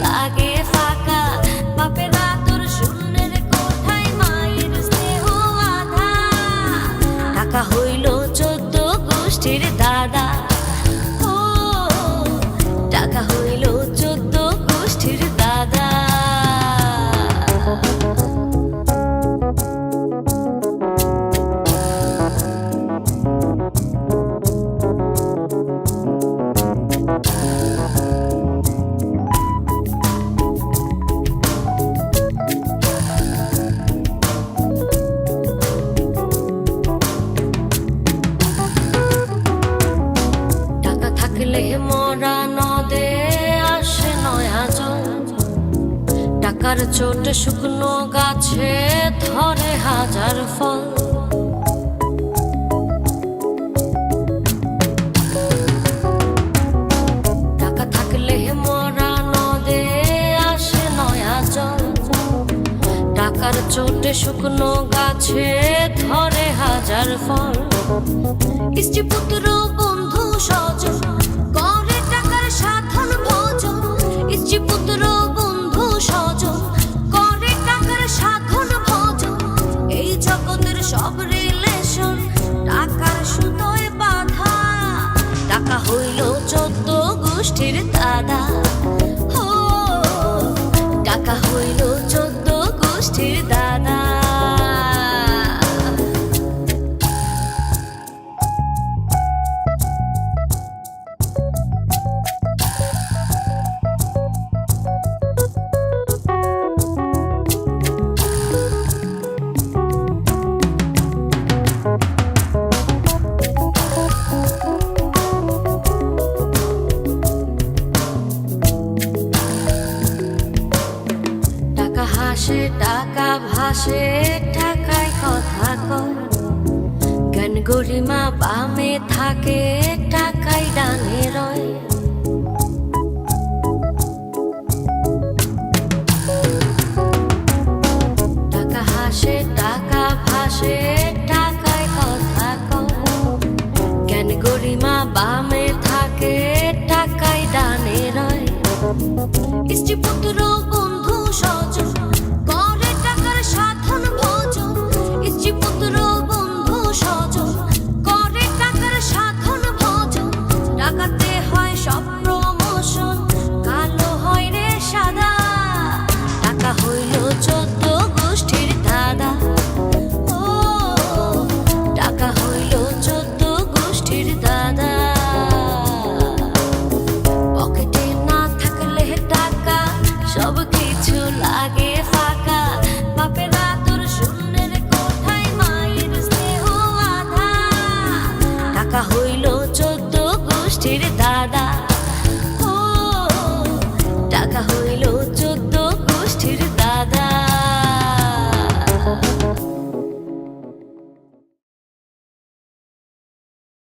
লাগে ফাঁকা, বাপের আদর শূন্যের কোঠায় মায়ের স্নেহ আধা। টাকা হইল 14 গোষ্ঠীর দাদা, ও টাকা হইল 14 গোষ্ঠীর দাদা। মরা নদে আসে নয়া জল, টাকার চোটে শুকনো গাছে ধরে হাজার ফল। টাকা থাকলে মরা নদে আসে নয়া জল, টাকার চোটে শুকনো গাছে ধরে হাজার ফল। স্ত্রী পুত্র বন্ধু স্বজন করে টাকার সাধন ভোজন, স্ত্রী পুত্র বন্ধু স্বজন করে টাকার সাধন ভোজন। এই জগতের সব রিলেশন টাকার সুতোয় বাঁধা। টাকা হইল 14 গোষ্ঠীর দাদা, ও টাকা হইল 14 গোষ্ঠীর দাদা। হাসে টাকা ভাসে টাকায় কথা কয়, জ্ঞান গরিমা বামে থাকে টাকায় ডানে রয়। টাকা হাসে টাকা ভাসে টাকায় কথা কয়, জ্ঞান গরিমা বামে থাকে টাকায় ডানে রয়। স্ত্রী পুত্র বন্ধু স্বজন করে টাকার সাধন ভোজন, স্ত্রী পুত্র বন্ধু স্বজন করে টাকার সাধন ভোজন। টাকাতে হয় সব প্রমোশন, কালো হয় রে সাদা। টাকা হইল 14 গোষ্ঠীর দাদা, ও টাকা হইল 14 গোষ্ঠীর দাদা। পকেটে না থাকলে টাকা সব কিছু লাগে ফাঁকা, বাপের আদর শূন্যের কোঠায় মায়ের স্নেহ আধা। টাকা হইল 14 গোষ্ঠীর দাদা, ও টাকা হইল